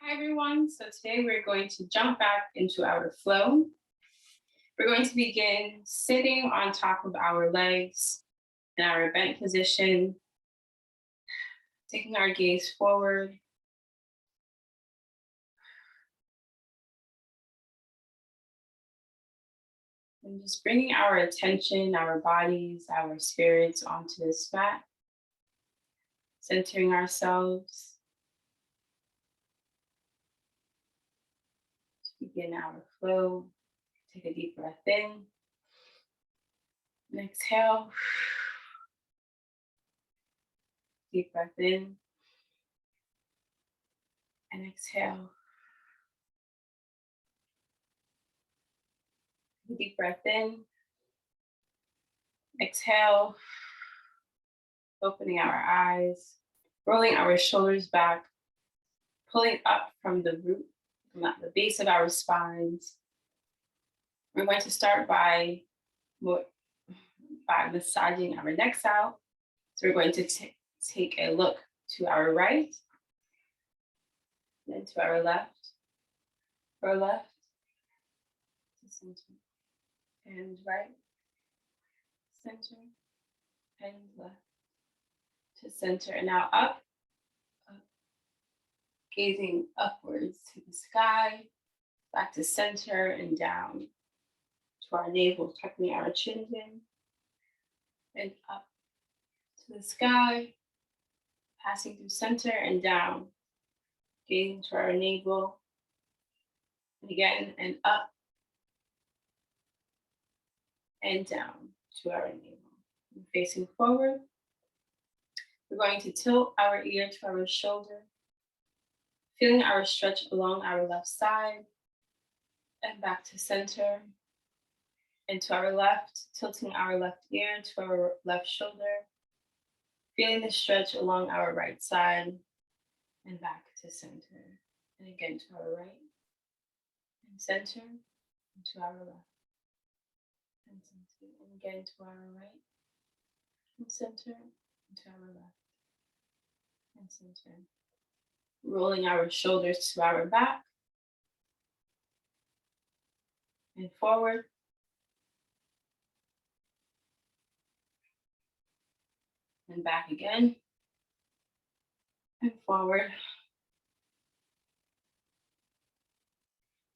Hi everyone, so today we're going to jump back into our flow. We're going to begin sitting on top of our legs in our bent position, taking our gaze forward. And just bringing our attention, our bodies, our spirits onto this mat, centering ourselves. To begin our flow, take a deep breath in and exhale. Deep breath in and exhale. Deep breath in, exhale, opening our eyes, rolling our shoulders back, pulling up from the root, from the base of our spines. We're going to start by massaging our necks out. So we're going to take a look to our right, then to our left, or left, to center, and right, center, and left, to center, and now up, gazing upwards to the sky, back to center and down to our navel, tucking our chins in, and up to the sky, passing through center and down, gazing to our navel, and again, and up and down to our navel. And facing forward, we're going to tilt our ear to our shoulder, feeling our stretch along our left side, and back to center, and to our left, tilting our left ear to our left shoulder, feeling the stretch along our right side, and back to center, and again to our right, and center, and to our left, and center, and again to our right, and center, and to our left, and center. Rolling our shoulders to our back, and forward, and back again, and forward.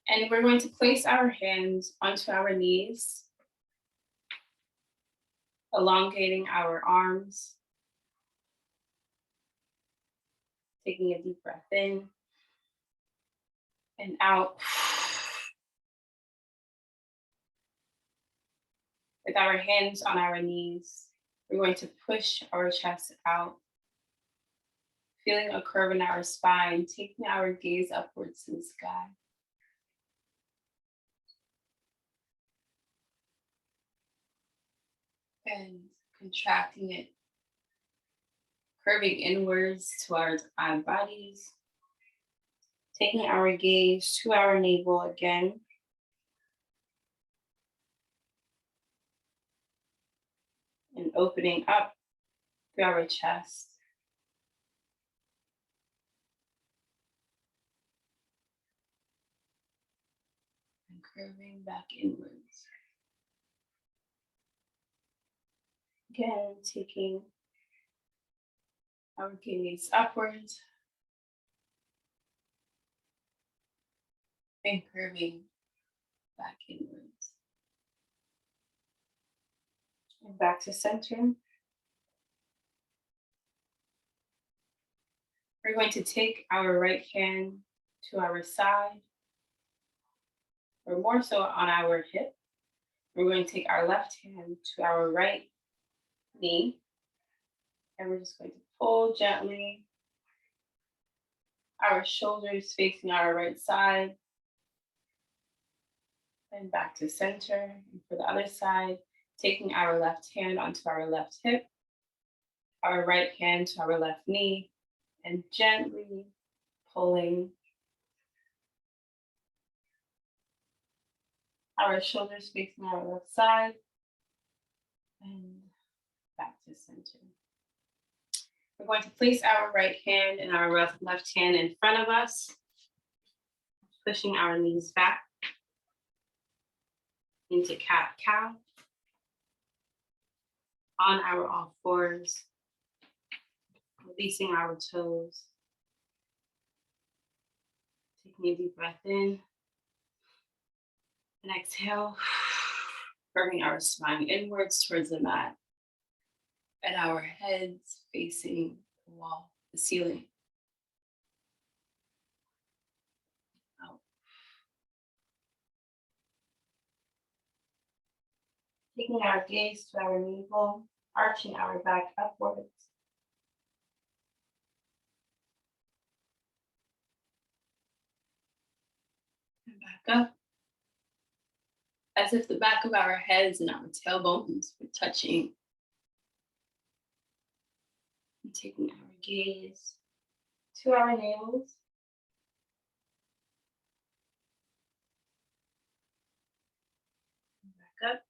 And we're going to place our hands onto our knees, elongating our arms, taking a deep breath in and out. With our hands on our knees, we're going to push our chest out, feeling a curve in our spine, taking our gaze upwards to the sky. And contracting it, curving inwards towards our bodies, taking our gaze to our navel again. And opening up through our chest. And curving back inwards. Again, taking our gaze upwards and curving back inwards. And back to center. We're going to take our right hand to our side, or more so on our hip. We're going to take our left hand to our right knee, and we're just going to pull gently, our shoulders facing our right side, and back to center. And for the other side, taking our left hand onto our left hip, our right hand to our left knee, and gently pulling our shoulders facing our left side, and back to center. We're going to place our right hand and our left hand in front of us, pushing our knees back into cat-cow on our all fours, releasing our toes, taking a deep breath in and exhale, curving our spine inwards towards the mat and our heads facing the wall, the ceiling. Out. Taking our gaze to our navel, arching our back upwards. And back up. As if the back of our heads and our tailbones were touching. And taking our gaze to our navels. And back up.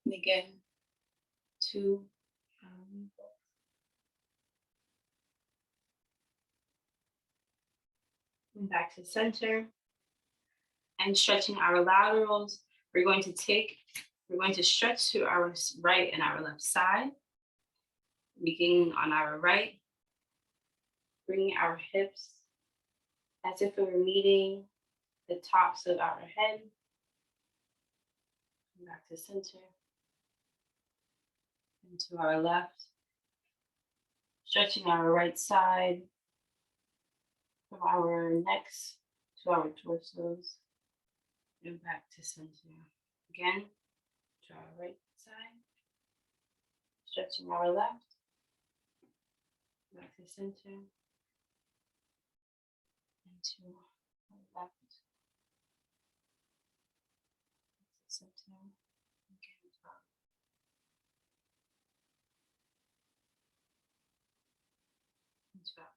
And again, to our navels. And back to center. And stretching our laterals, we're going to stretch to our right and our left side. Beginning on our right, bringing our hips as if we were meeting the tops of our head. And back to center. And to our left, stretching our right side from our necks to our torsos. And back to center. Again, to our right side, stretching our left, back to center, and to our left, back to center, again to our and to our.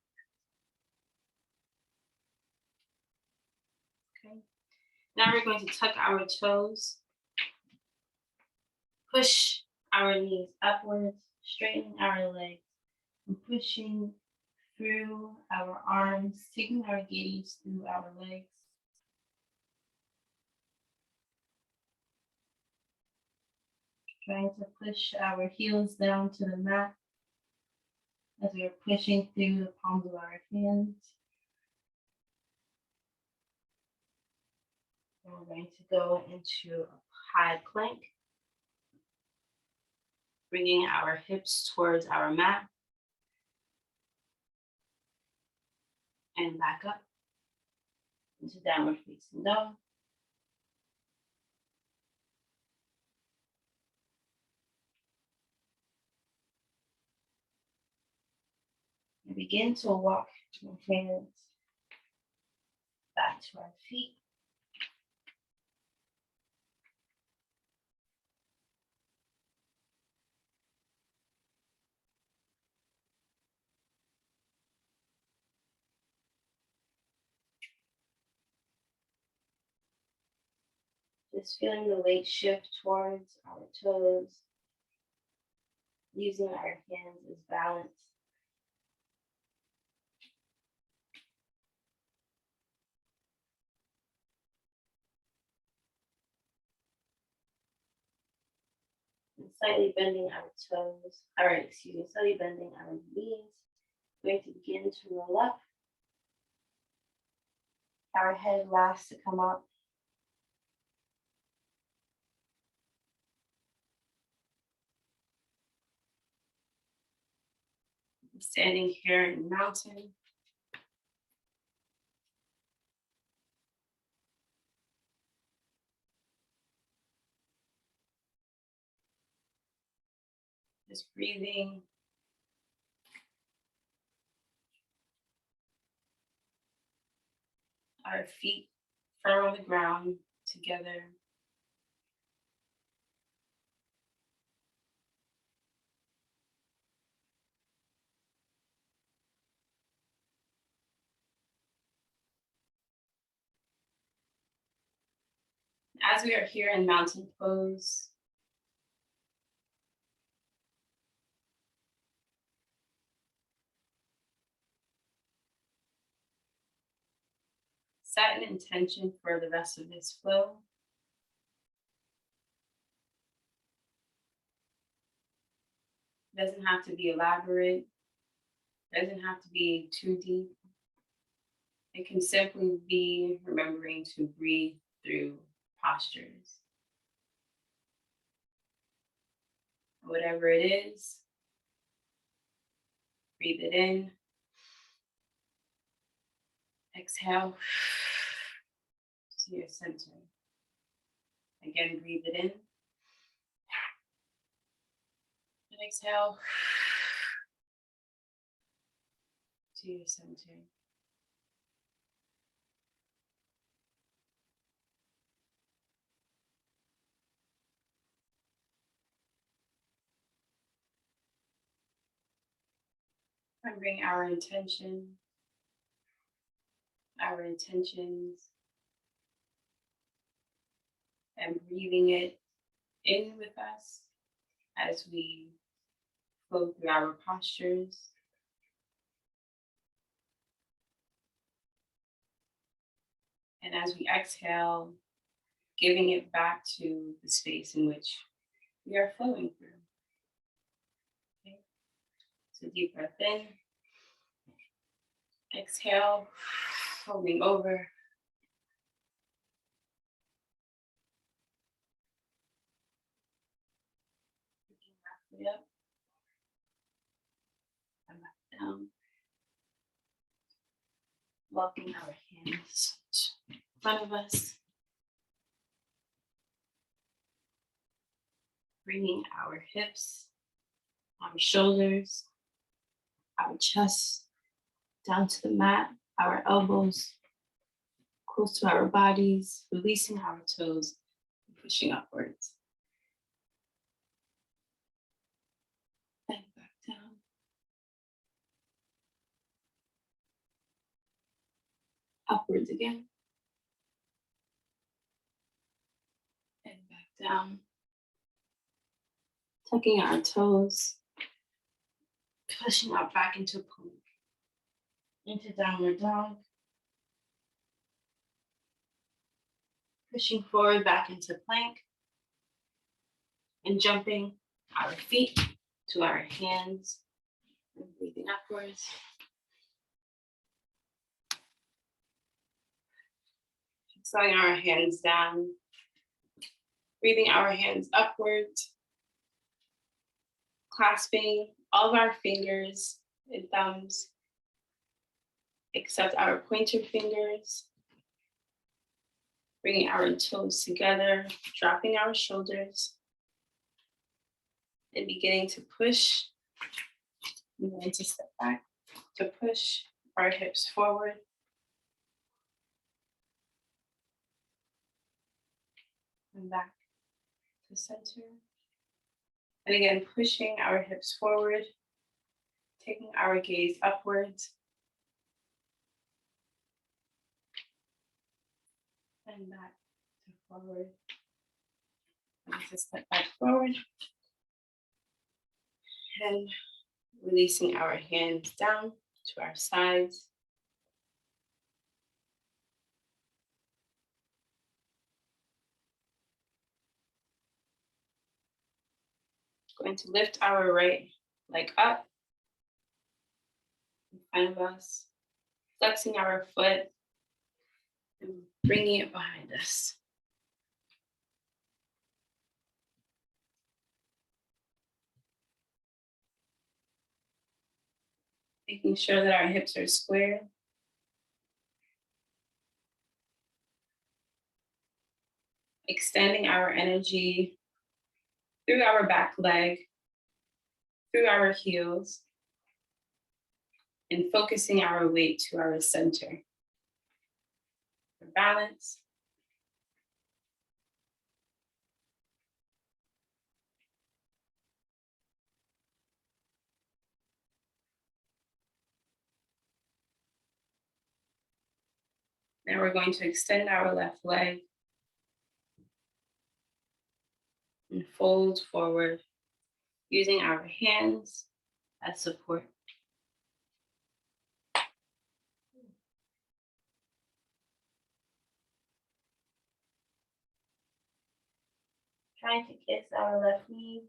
Okay. Now we're going to tuck our toes, push our knees upwards, straighten our legs, and pushing through our arms, taking our gaze through our legs. Trying to push our heels down to the mat as we are pushing through the palms of our hands. And we're going to go into a high plank, bringing our hips towards our mat and back up into downward facing dog. And begin to walk your hands back to our feet. Just feeling the weight shift towards our toes, using our hands as balance. And slightly bending our toes, slightly bending our knees. We're going to begin to roll up. Our head last to come up. Standing here in mountain. Just breathing. Our feet firm on the ground together. As we are here in mountain pose, set an intention for the rest of this flow. It doesn't have to be elaborate. It doesn't have to be too deep. It can simply be remembering to breathe through postures. Whatever it is, breathe it in. Exhale to your center. Again, breathe it in. And exhale to your center. Remembering our intentions, and breathing it in with us as we flow through our postures. And as we exhale, giving it back to the space in which we are flowing through. Okay. So deep breath in, exhale, folding over. Halfway up and back down. Walking our hands in front of us. Bringing our hips, our shoulders, our chest down to the mat, our elbows close to our bodies, releasing our toes, pushing upwards. And back down. Upwards again. And back down. Tucking our toes, pushing out back into plank, into downward dog. Pushing forward back into plank. And jumping our feet to our hands and breathing upwards. Sliding our hands down, breathing our hands upwards, clasping all of our fingers and thumbs, except our pointer fingers, bringing our toes together, dropping our shoulders, and beginning to push. We're going to step back to push our hips forward. And back to center. And again, pushing our hips forward, taking our gaze upwards. And back to forward. And just step back forward. And releasing our hands down to our sides. Going to lift our right leg up in front of us, flexing our foot and bringing it behind us. Making sure that our hips are square. Extending our energy through our back leg, through our heels, and focusing our weight to our center. For balance. Now we're going to extend our left leg and fold forward using our hands as support. trying to kiss our left knee.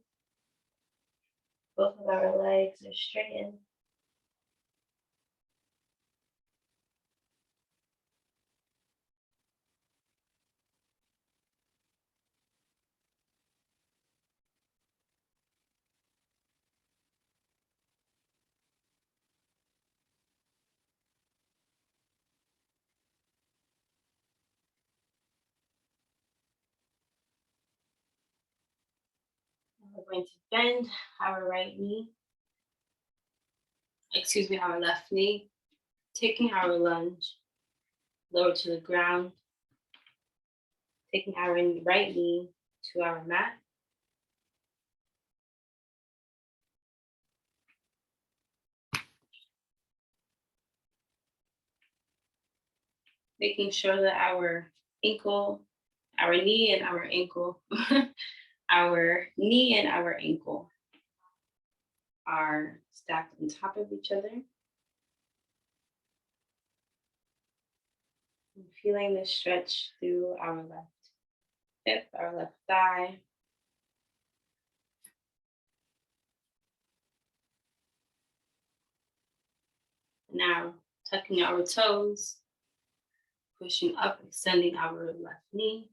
Both of our legs are straightened. We're going to bend our right knee, our left knee, taking our lunge lower to the ground, taking our right knee to our mat. Making sure that our ankle, our knee and our ankle, our knee and our ankle are stacked on top of each other. And feeling the stretch through our left hip, our left thigh. Now tucking our toes, pushing up, extending our left knee.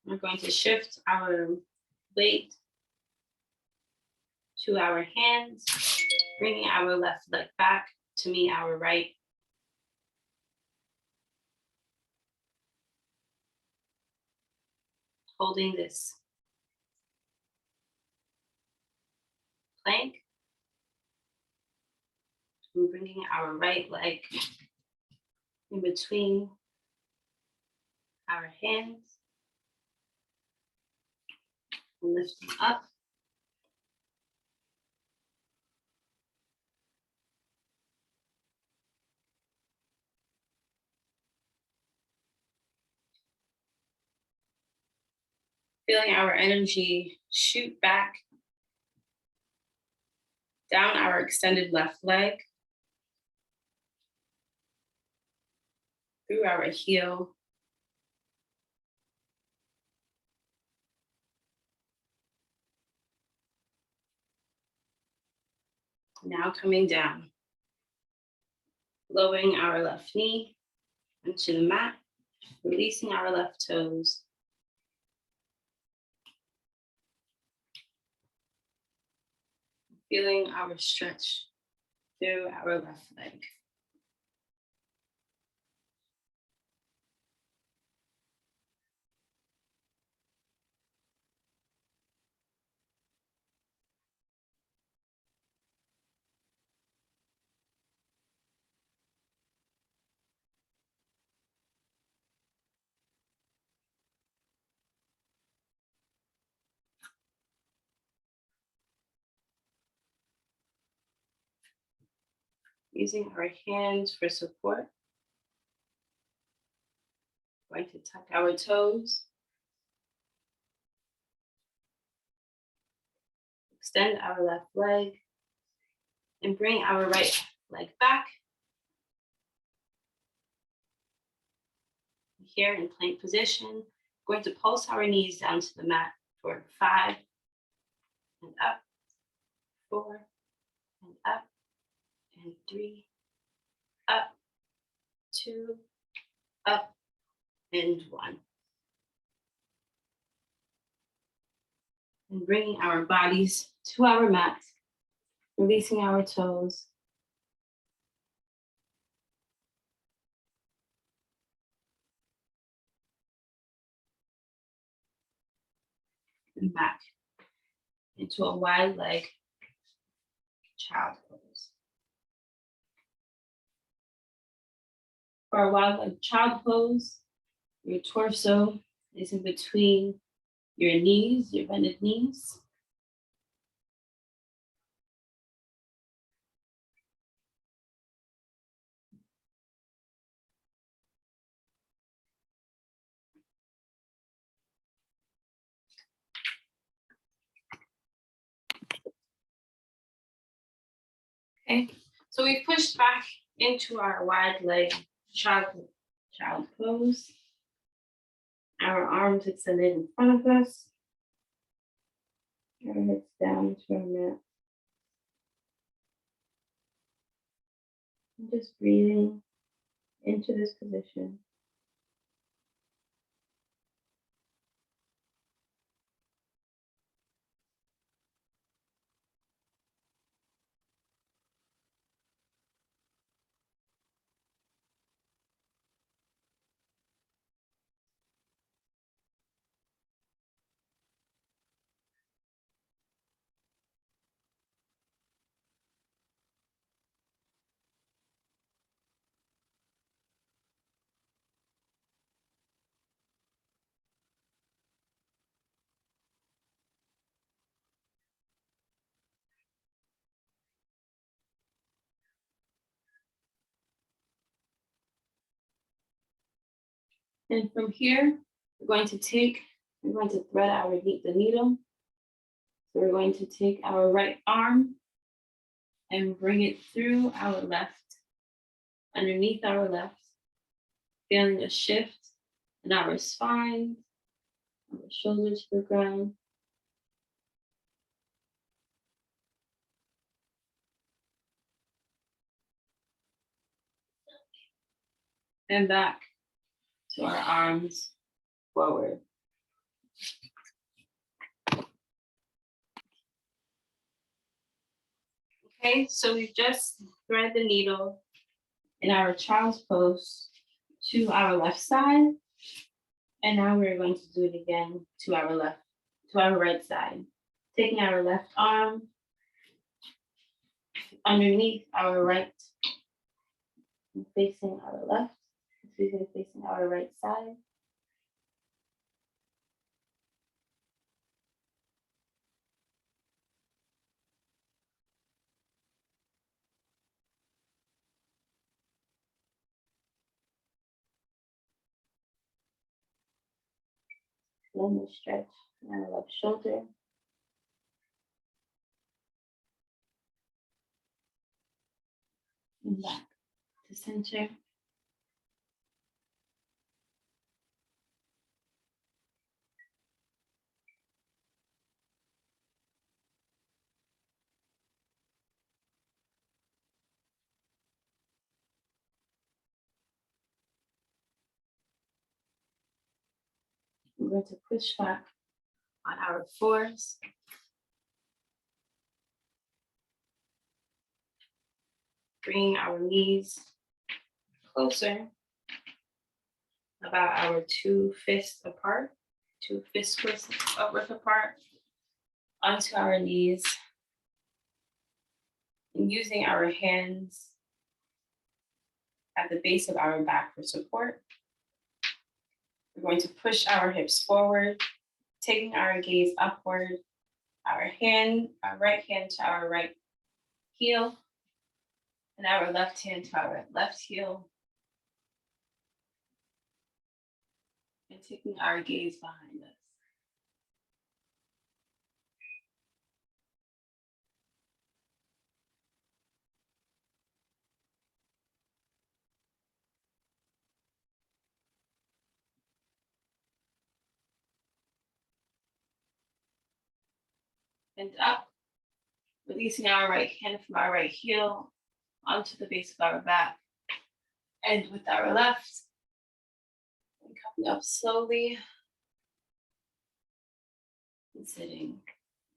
We're going to shift our weight to our hands, bringing our left leg back to meet our right. Holding this plank. And bringing our right leg in between our hands. And lifting up. Feeling our energy shoot back down our extended left leg, through our heel, now coming down, lowering our left knee into the mat, releasing our left toes. Feeling our stretch through our left leg. Using our hands for support. Going to tuck our toes. Extend our left leg and bring our right leg back. Here in plank position, we're going to pulse our knees down to the mat for 5 and up, 4 and up, and 3, up, 2, up, and 1. And bringing our bodies to our mats, releasing our toes. And back into a wide leg child pose. For a wide leg child pose, your torso is in between your knees, your bended knees. Okay, so we pushed back into our wide leg child pose. Our arms extended in front of us. Our heads down to our mat. And just breathing into this position. And from here, we're going to thread the needle. So we're going to take our right arm and bring it through our left, underneath our left, feeling a shift in our spine, our shoulders to the ground. And back to our arms forward. Okay, so we've just thread the needle in our child's pose to our left side. And now we're going to do it again to our right side. Taking our left arm underneath our right, and facing our left, facing our right side. Then we stretch our left shoulder. And back to center. We're going to push back on our fours. Bringing our knees closer, about our 2 fists apart, 2 fist width apart, onto our knees. And using our hands at the base of our back for support. We're going to push our hips forward, taking our gaze upward, our right hand to our right heel, and our left hand to our left heel. And taking our gaze behind us. And up, releasing our right hand from our right heel onto the base of our back. And with our left, and coming up slowly and sitting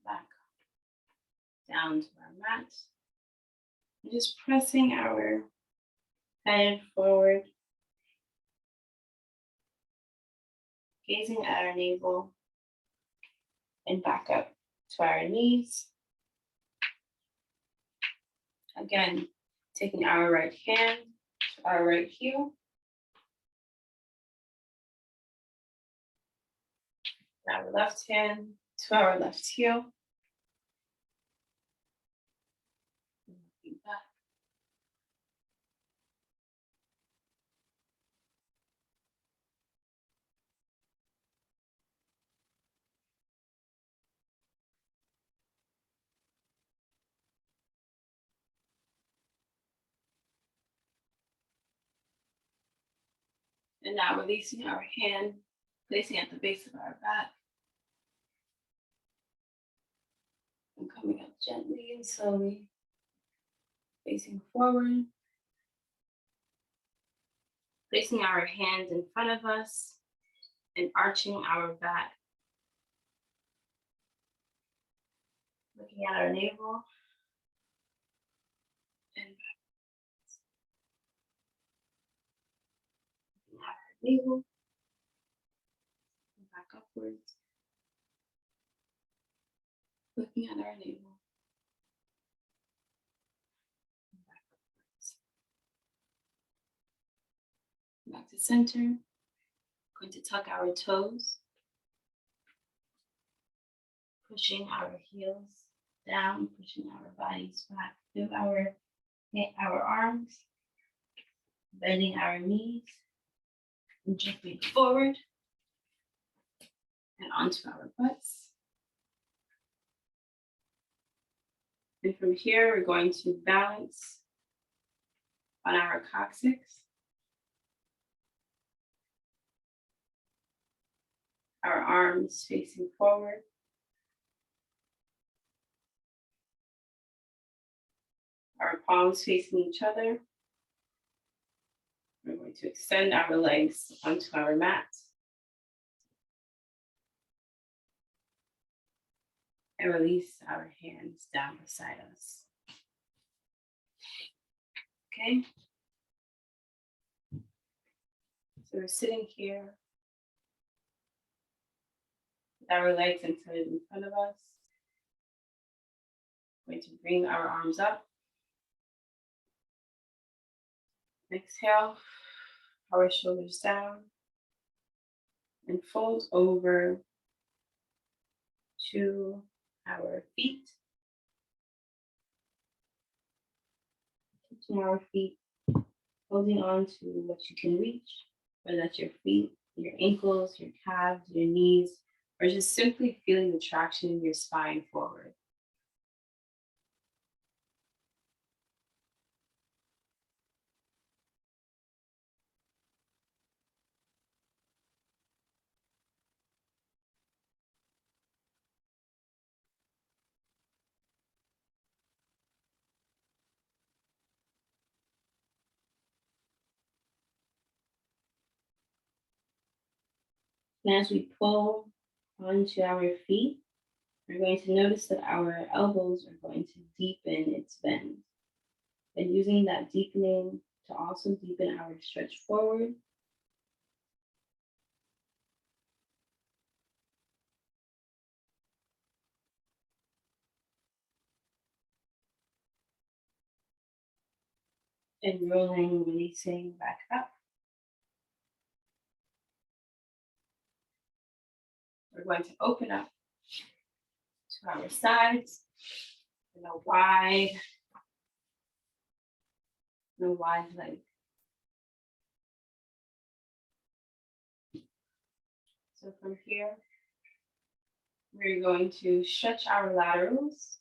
back down to our mat. And just pressing our head forward, gazing at our navel, and back up to our knees. Again, taking our right hand to our right heel. Our left hand to our left heel. Looking back. And now releasing our hand, placing at the base of our back. And coming up gently and slowly, facing forward. Placing our hands in front of us and arching our back. Looking at our navel and looking at our navel and back upwards. Looking at our navel and back upwards. Back to center. Going to tuck our toes, pushing our heels down, pushing our bodies back. Feel our arms, bending our knees, and jumping forward and onto our butts. And from here, we're going to balance on our coccyx. Our arms facing forward. Our palms facing each other. We're going to extend our legs onto our mat. And release our hands down beside us. Okay? So we're sitting here with our legs extended in front of us. We're going to bring our arms up. Exhale, our shoulders down, and fold over to our feet. Touching our feet, holding on to what you can reach, whether that's your feet, your ankles, your calves, your knees, or just simply feeling the traction in your spine forward. And as we pull onto our feet, we're going to notice that our elbows are going to deepen its bend. And using that deepening to also deepen our stretch forward. And rolling, releasing back up. We're going to open up to our sides in a wide leg. So from here, we're going to stretch our laterals.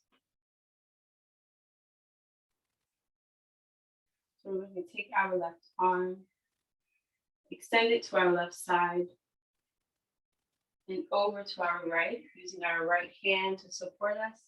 So we're going to take our left arm, extend it to our left side, and over to our right, using our right hand to support us.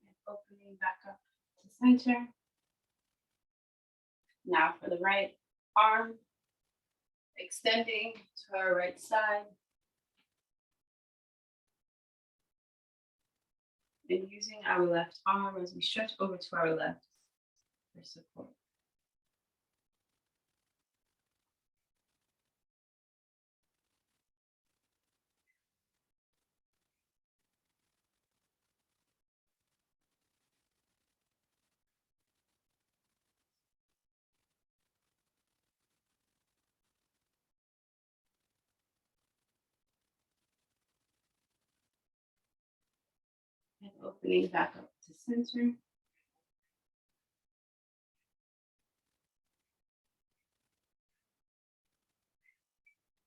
And opening back up to center. Now for the right arm, extending to our right side. And using our left arm as we stretch over to our left for support. And opening back up to center.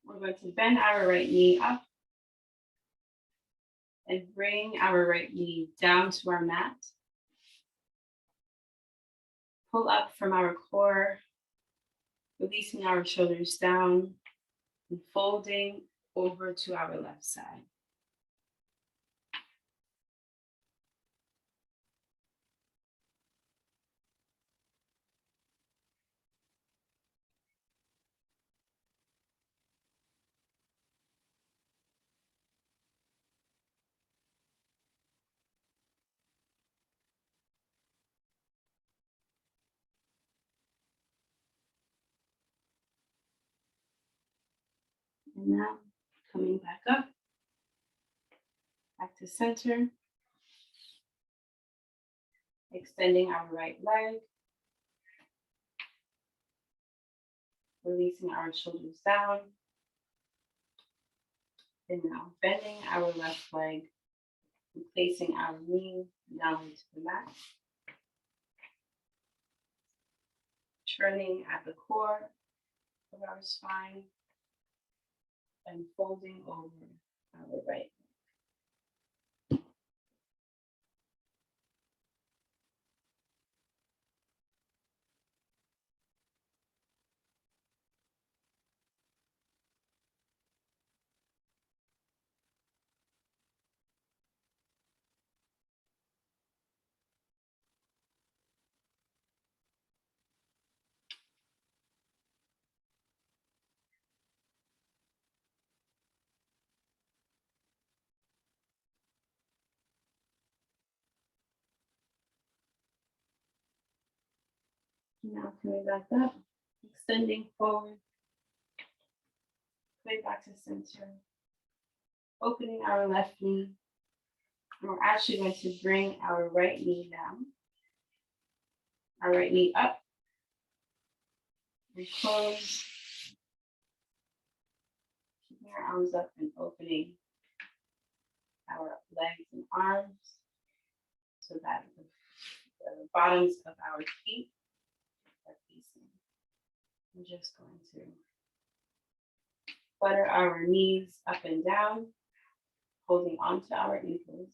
We're going to bend our right knee up and bring our right knee down to our mat. Pull up from our core, releasing our shoulders down and folding over to our left side. And now coming back up, back to center, extending our right leg, releasing our shoulders down, and now bending our left leg and placing our knee down into the mat. Turning at the core of our spine and folding over our right. Now coming back up, extending forward, coming back to center, opening our left knee. And we're actually going to bring our right knee down, our right knee up, we close, keeping our arms up and opening our legs and arms so that the bottoms of our feet are facing. I'm just going to flutter our knees up and down, holding onto our ankles.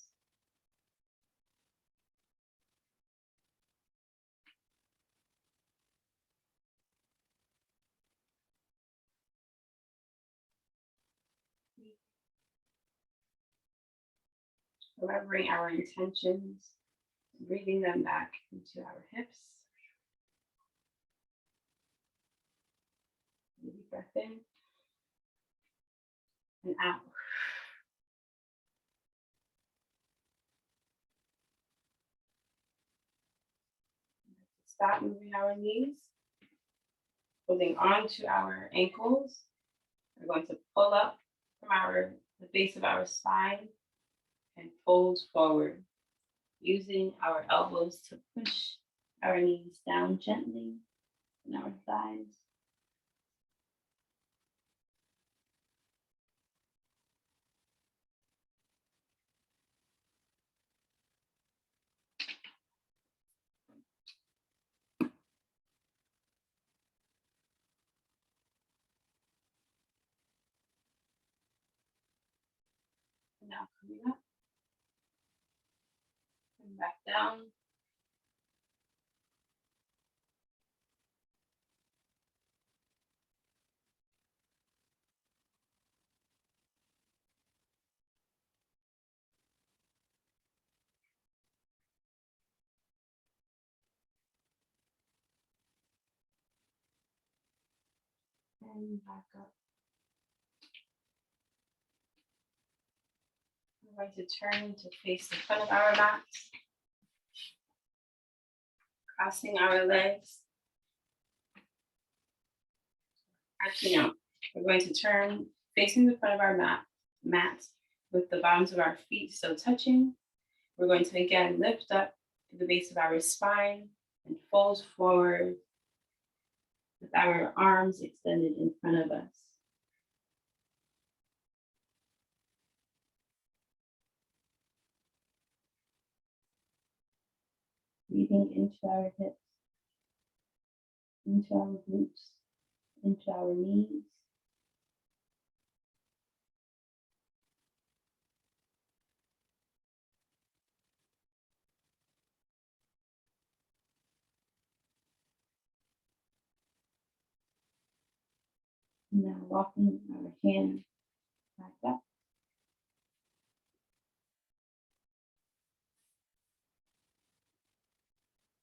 Remembering our intentions, breathing them back into our hips. Deep breath in and out. Stop moving our knees, holding on to our ankles. We're going to pull up from the base of our spine and fold forward, using our elbows to push our knees down gently in our thighs. Now coming up and back down. And back up. We're going to turn to face the front of our mats, crossing our legs. Actually, no. We're going to turn facing the front of our mat with the bottoms of our feet still touching. We're going to again lift up to the base of our spine and fold forward with our arms extended in front of us. breathing into our hips, into our glutes, into our knees. Now walking our hands back up,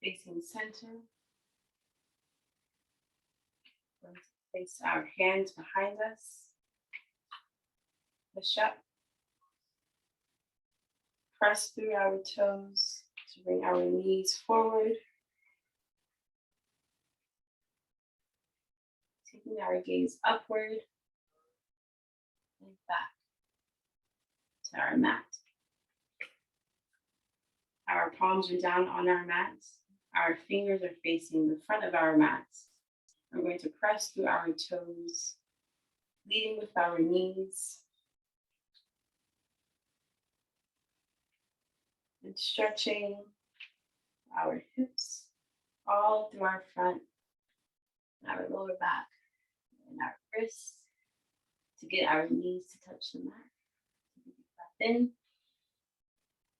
facing center. We're going to place our hands behind us. Push up. Press through our toes to bring our knees forward. Taking our gaze upward and back to our mat. Our palms are down on our mats. Our fingers are facing the front of our mats. We're going to press through our toes, leading with our knees. And stretching our hips all through our front, our lower back, and our wrists to get our knees to touch the mat. Take a deep breath in.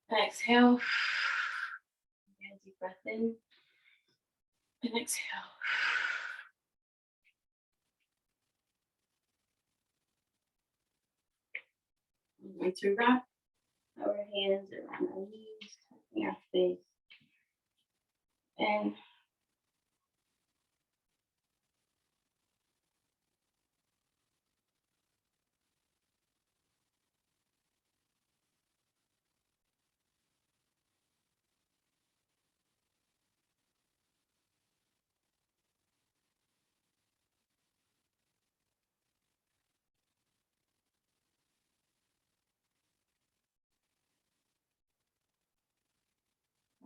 And exhale. Again, deep breath in. And exhale. We're going to wrap our hands around our knees, touching our face. And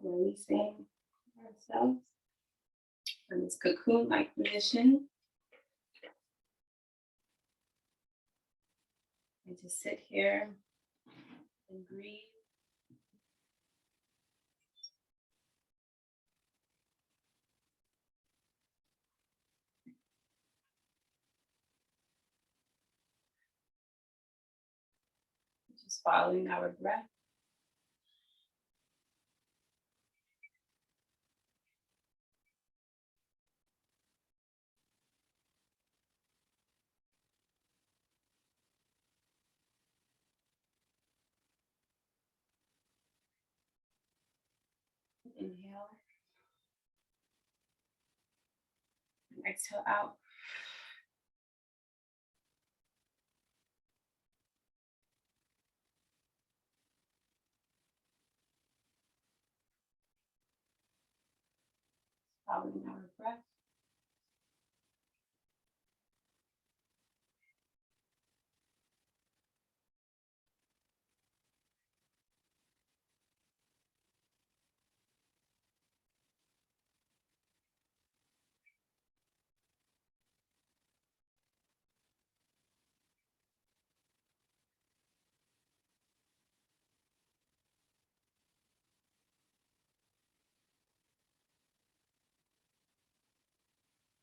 releasing ourselves from this cocoon-like position. And to sit here and breathe. Just following our breath. Inhale. And exhale out. Following our breath.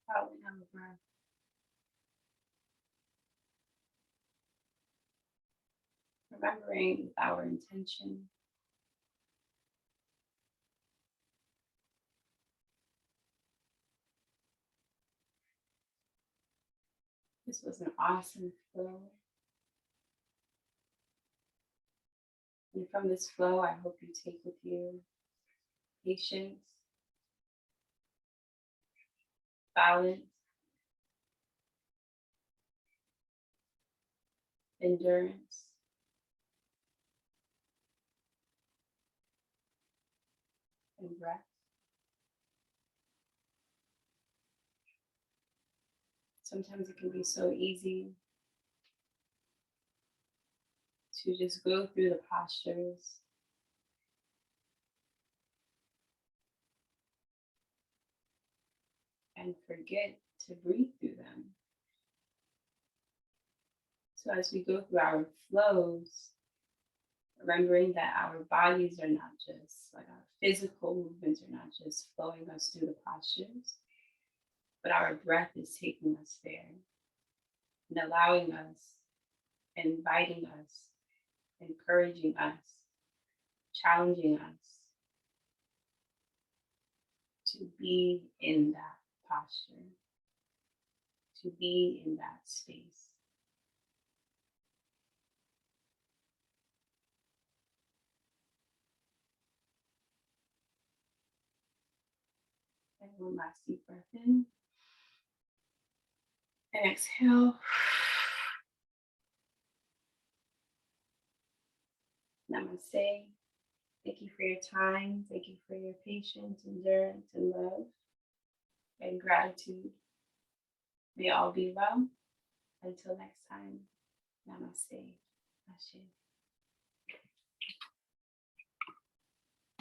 Following our breath. Remembering our intention. This was an awesome flow. And from this flow, I hope you take with you patience, balance, endurance, and breath. Sometimes it can be so easy to just go through the postures and forget to breathe through them. So as we go through our flows, remembering that our bodies are not just like our physical movements are not just flowing us through the postures, but our breath is taking us there and allowing us, inviting us, encouraging us, challenging us to be in that posture, to be in that space. And one last deep breath in and exhale. Namaste. Thank you for your time. Thank you for your patience, endurance, and love and gratitude. May all be well. Until next time, namaste. Ashe.